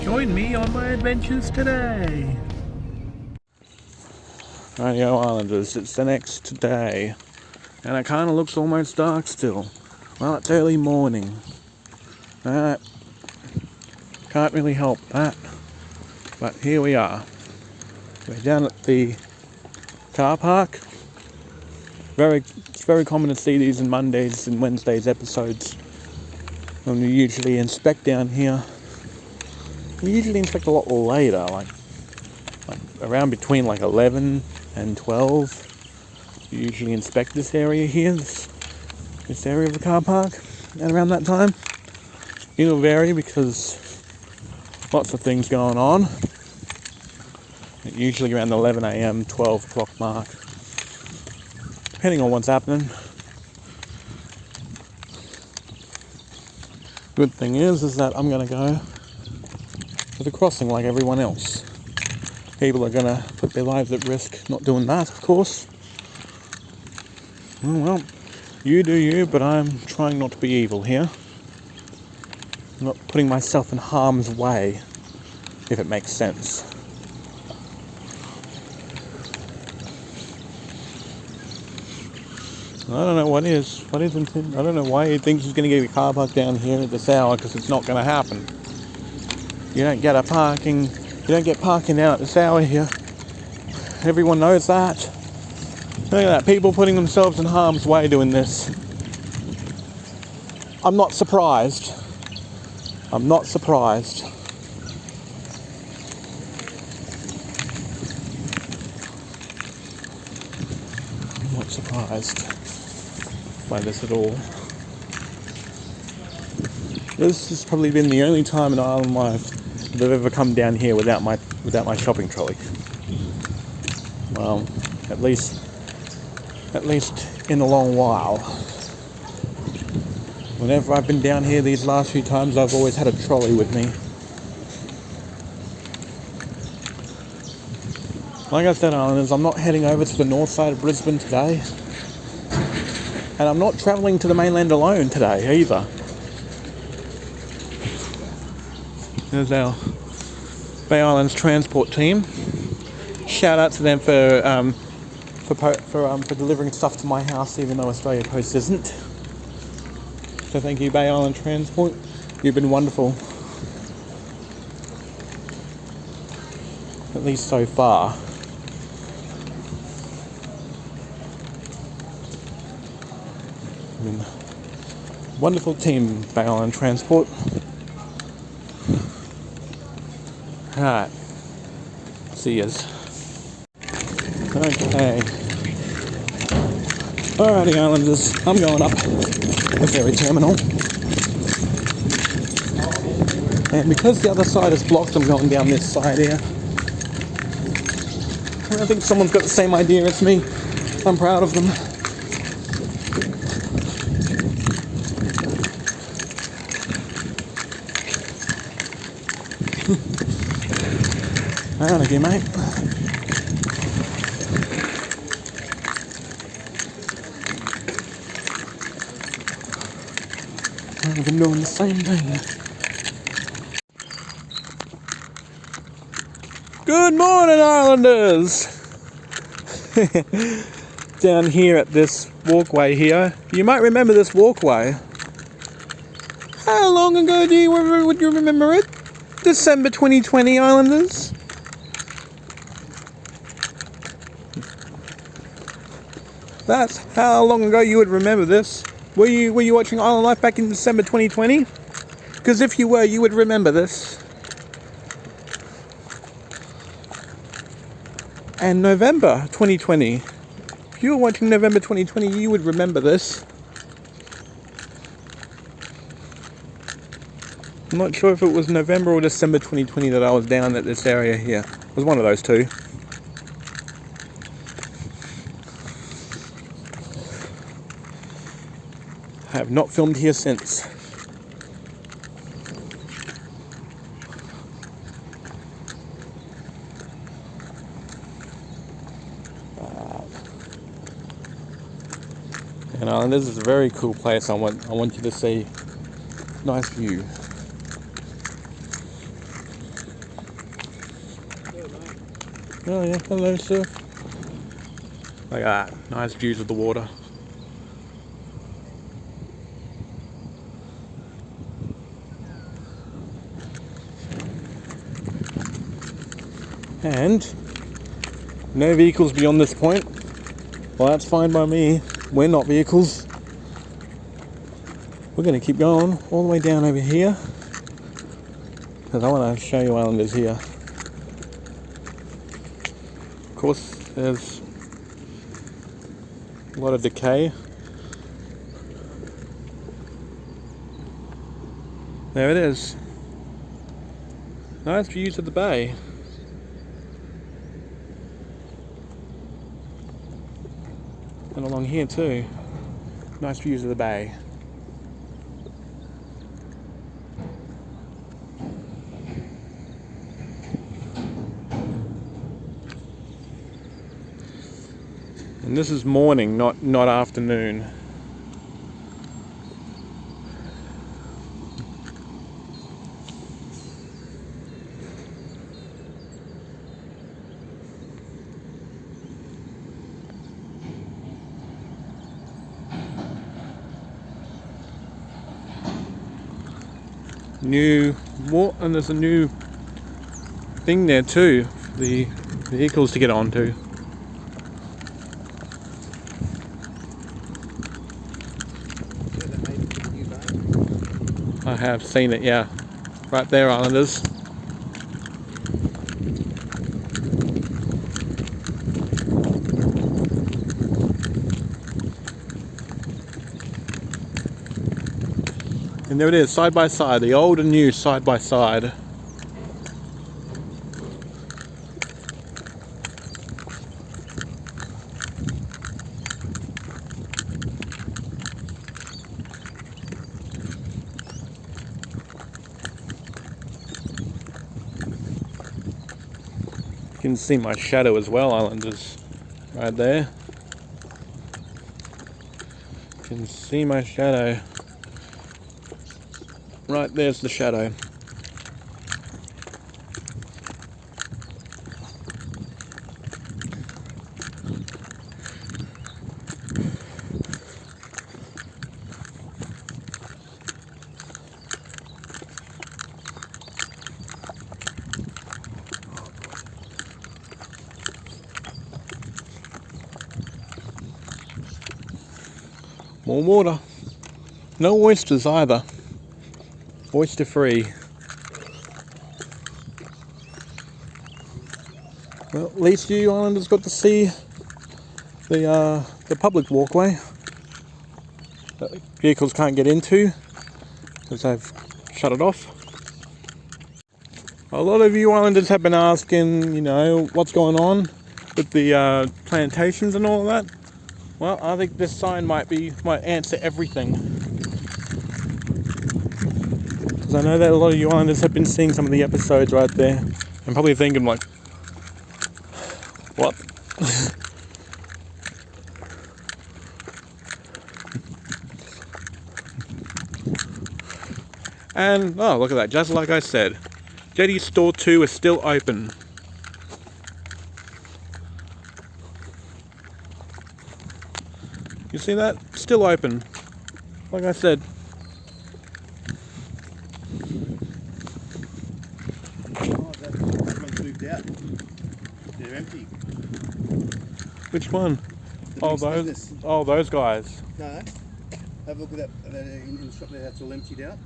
Join me on my adventures today. Radio Islanders, it's the next day, and it kind of looks almost dark still. Well, it's early morning. Can't really help that, but here we are. We're down at the car park. It's very common to see these in Mondays and Wednesdays episodes. And we usually inspect down here. We usually inspect a lot later, like around between 11 and 12. We usually inspect this area here, this area of the car park, and around that time. It'll vary because lots of things going on. Usually around the 11 a.m, 12 o'clock mark, depending on what's happening. Good thing is that I'm going to go to the crossing like everyone else. People are going to put their lives at risk not doing that, of course. Well, you do you, but I'm trying not to be evil here. I'm not putting myself in harm's way, if it makes sense. I don't know what is. I don't know why he thinks he's going to get a car park down here at this hour, because it's not going to happen. You don't get parking down at this hour here. Everyone knows that. Look at that, people putting themselves in harm's way doing this. I'm not surprised. I'm not surprised. I'm not surprised by this at all. This has probably been the only time in island life that I've ever come down here without my shopping trolley. Well, at least in a long while. Whenever I've been down here these last few times, I've always had a trolley with me. Like I said, Islanders, I'm not heading over to the north side of Brisbane today. And I'm not travelling to the mainland alone today either. There's our Bay Islands transport team. Shout out to them for delivering stuff to my house, even though Australia Post isn't. So thank you, Bay Island Transport. You've been wonderful. At least so far. Wonderful team, Bay Island Transport. Alright. See yous. Okay. Alrighty, Islanders. I'm going up the ferry terminal. And because the other side is blocked, I'm going down this side here. And I think someone's got the same idea as me. I'm proud of them. Hang on again, mate. I've been doing the same thing. Good morning, Islanders! Down here at this walkway here. You might remember this walkway. How long ago would you remember it? December 2020, Islanders. That's how long ago you would remember this. Were you watching Island Life back in December 2020? Because if you were, you would remember this. And November 2020. If you were watching November 2020, you would remember this. I'm not sure if it was November or December 2020 that I was down at this area here. It was one of those two. I have not filmed here since. And this is a very cool place. I want you to see. Nice view. Oh yeah, hello sir. Look at that, nice views of the water. And no vehicles beyond this point. Well, that's fine by me. We're not vehicles. We're going to keep going all the way down over here, because I want to show you islanders here. Of course, there's a lot of decay. There it is. Nice views of the bay. And along here too. Nice views of the bay. And this is morning, not afternoon. And there's a new thing there too, the vehicles to get onto. I have seen it, yeah. Right there, islanders. And there it is, side by side, the old and new side by side. You can see my shadow as well, islanders, right there. You can see my shadow. Right there's the shadow. More water. No oysters either. Oyster free. Well, at least you islanders got to see the public walkway that vehicles can't get into because they've shut it off. A lot of you islanders have been asking, you know, what's going on with the plantations and all of that. Well, I think this sign might answer everything. Because I know that a lot of you islanders have been seeing some of the episodes right there and probably thinking like, what? And, oh, look at that, just like I said, Jetty Store 2 is still open. You see that? Still open. Like I said. Oh, that one's moved out. They're empty. Which one? Oh, those guys. No. Have a look at that in the shop there. That's all emptied out.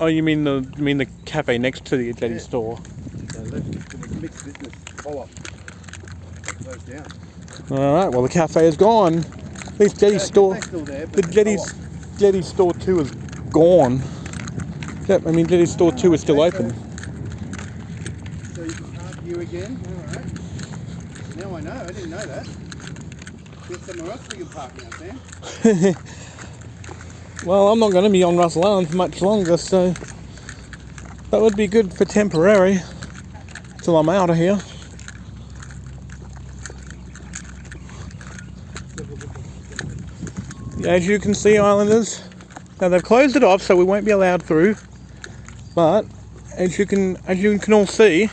Oh, you mean the cafe next to the Jetty store? They left. It was mixed business. Follow-up. Closed down. Alright, well the cafe is gone. At least Jetty store, Still there, the Jetty store 2 is gone. Yep, I mean Jetty store 2 is still open. So you can park here again? Alright. Now I know, I didn't know that. Get somewhere else we can park now, Sam. Well, I'm not going to be on Russell Island for much longer, so that would be good for temporary, till I'm out of here. As you can see, islanders, now they've closed it off so we won't be allowed through, but as you can all see,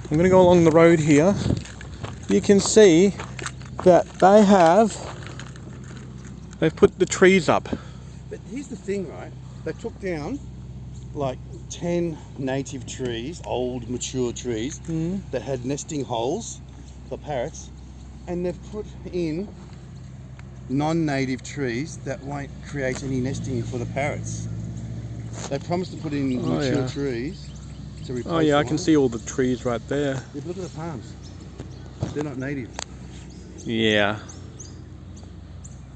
I'm going to go along the road here. You can see that they've put the trees up. But here's the thing, right? They took down like 10 native trees, old mature trees, that had nesting holes for parrots, and they've put in non-native trees that won't create any nesting for the parrots. They promised to put in mature trees to replace. Oh yeah, I can see all the trees right there. Yeah, look at the palms. They're not native. Yeah.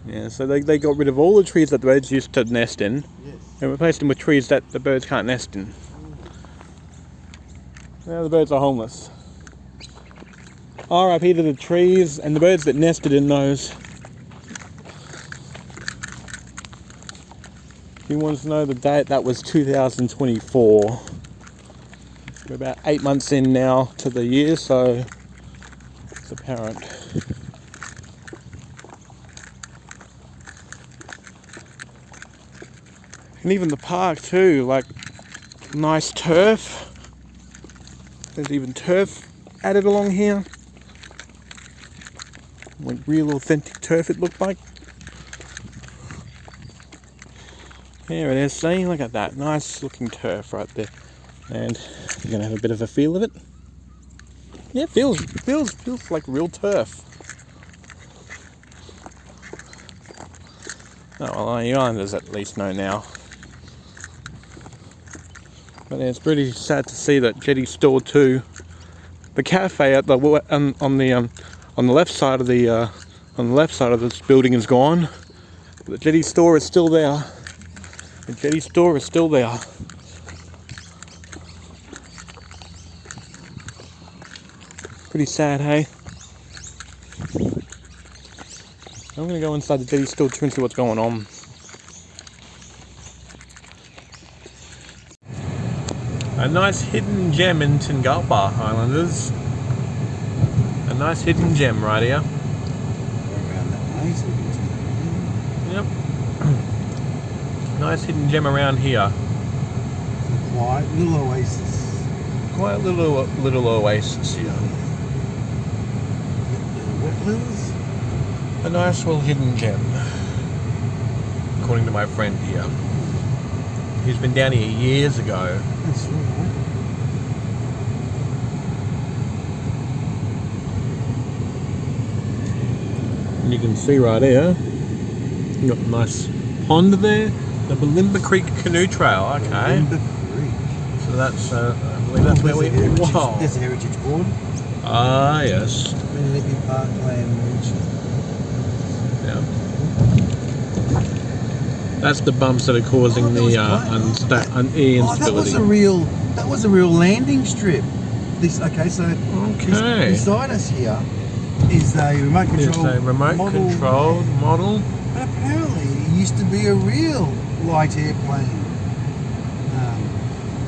Yeah, so they got rid of all the trees that the birds used to nest in, Yes. and replaced them with trees that the birds can't nest in. Now the birds are homeless. RIP to the trees and the birds that nested in those. If you want to know the date, that was 2024. We're about 8 months in now to the year, so it's apparent. And even the park too, like nice turf. There's even turf added along here. Like real authentic turf it looked like. There it is, see, look at that, nice looking turf right there. And you're gonna have a bit of a feel of it. Yeah, it feels like real turf. Oh well, the islanders at least know now. But yeah, it's pretty sad to see that Jetty Store 2, the cafe at the on the left side of this building is gone. But the Jetty Store is still there. The Jetty Store is still there. Pretty sad, hey? I'm gonna go inside the Jetty Store 2 and see what's going on. A nice hidden gem in Tingalpa, Islanders. A nice hidden gem right here. Around that way, so we can Yep. Nice hidden gem around here. see. Quiet little oasis. Quite a little oasis here. Wetlands. A nice little hidden gem, according to my friend here. He's been down here years ago. That's all right. And you can see right here, you got a nice pond there. The Balimba Creek Canoe Trail, okay. Balimba Creek. So that's, I believe that's where we... Wow. There's a heritage board. Ah, yes. Olympic Parkland Region. Yeah. That's the bumps that are causing the instability. That was a real landing strip. This beside us here is a remote control. It's a remote controlled model. But apparently it used to be a real light airplane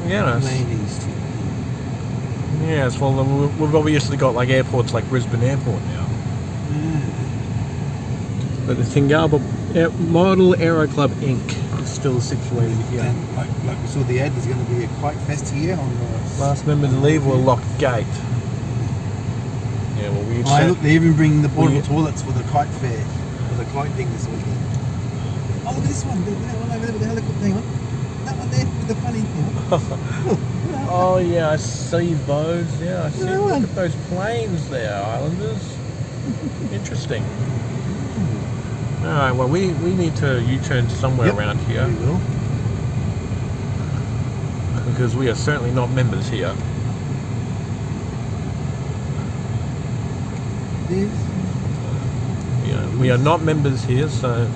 Yes. landing strip. Yes, well we've obviously got like airports like Brisbane Airport now. But the Tingalpa Model Aero Club Inc. is still situated here. And like we saw the ad, there's going to be a kite fest here on the Last member to leave will lock gate. Yeah, well look, they're even bringing the portable toilets for the kite fair, for the kite thing this weekend. Oh, look at this one. That one over there with the helicopter thing on. That one there with the funny thing on. Oh yeah, I see those. Yeah, I see. Look at those planes there, Islanders. Interesting. Alright, well we need to U-turn somewhere around here. We will. Because we are certainly not members here. Yeah, we are not members here, so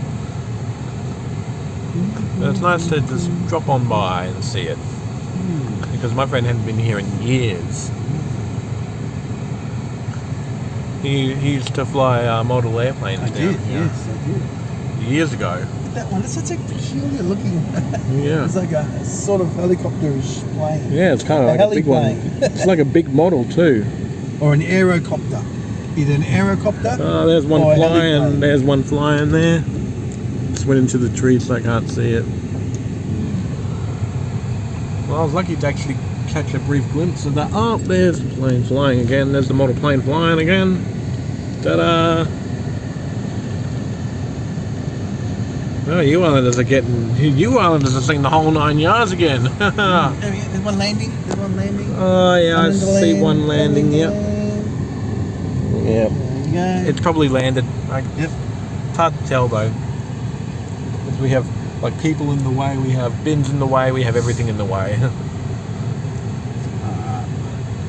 but it's nice to just drop on by and see it. Because my friend hadn't been here in years. He used to fly model airplanes down here. Yes, I did. Years ago. That one, it's such a peculiar looking. Yeah. It's like a sort of helicopter-ish plane. Yeah, it's kind of like a big one. It's like a big model too. Or an aerocopter. Either an aerocopter. Oh, there's one flying. There's one flying there. Just went into the trees so I can't see it. Well, I was lucky to actually catch a brief glimpse of that. Oh, there's the plane flying again. There's the model plane flying again. Ta-da! Oh, you Islanders are seeing the whole 9 yards again. There's one landing. Oh yeah, I see one landing. Yep. Yep. Yeah. It's probably landed. Yep. It's hard to tell though. Because we have like people in the way, we have bins in the way, we have everything in the way.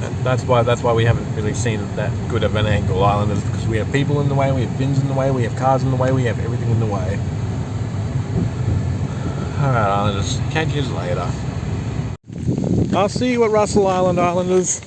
And that's why we haven't really seen that good of an angle, Islanders, because we have people in the way, we have bins in the way, we have cars in the way, we have everything in the way. Alright, Islanders, catch you later. I'll see you at Russell Island, Islanders.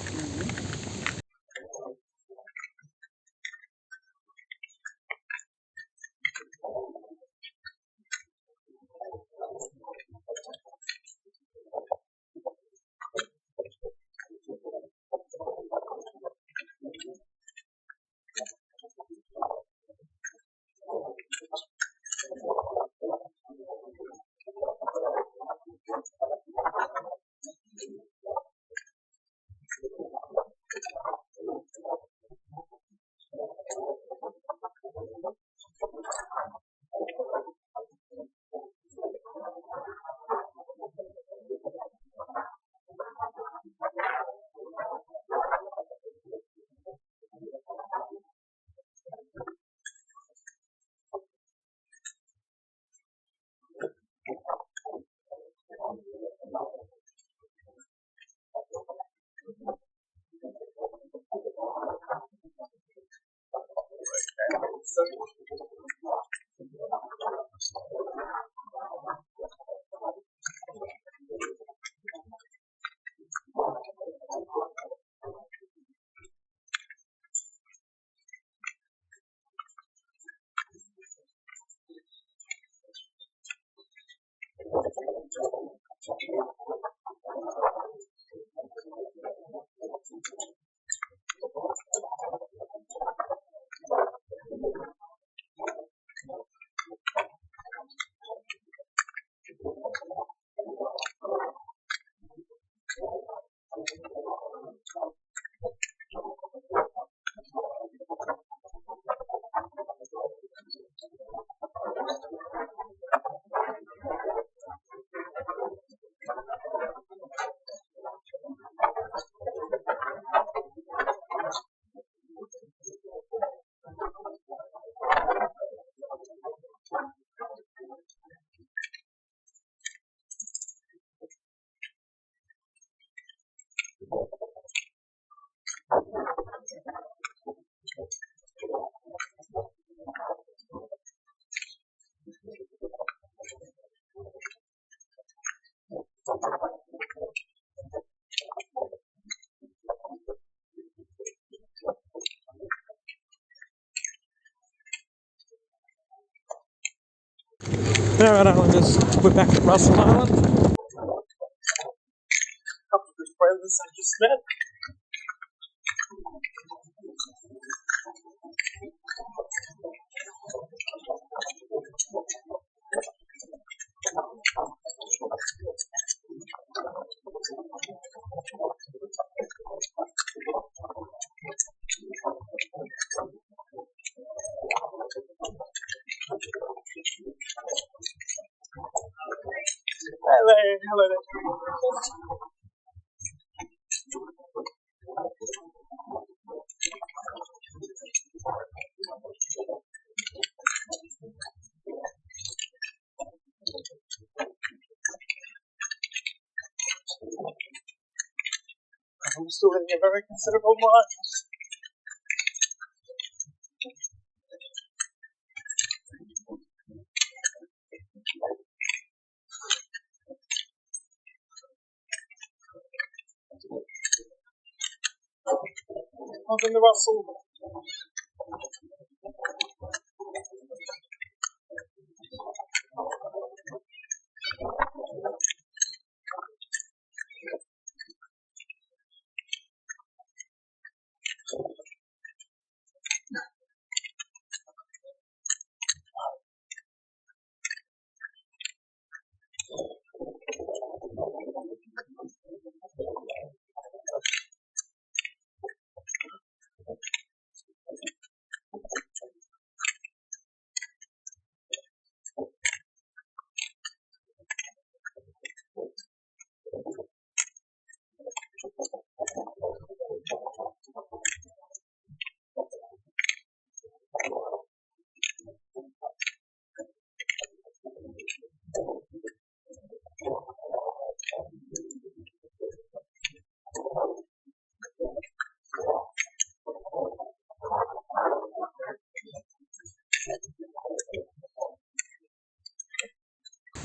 Alright, Islanders, we're back at Russell Island. Couple of good friends I just met. Hello there. I'm still in a very considerable margins. Welcome to Russell.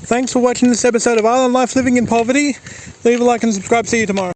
Thanks for watching this episode of Island Life Living in Poverty. Leave a like and subscribe. See you tomorrow.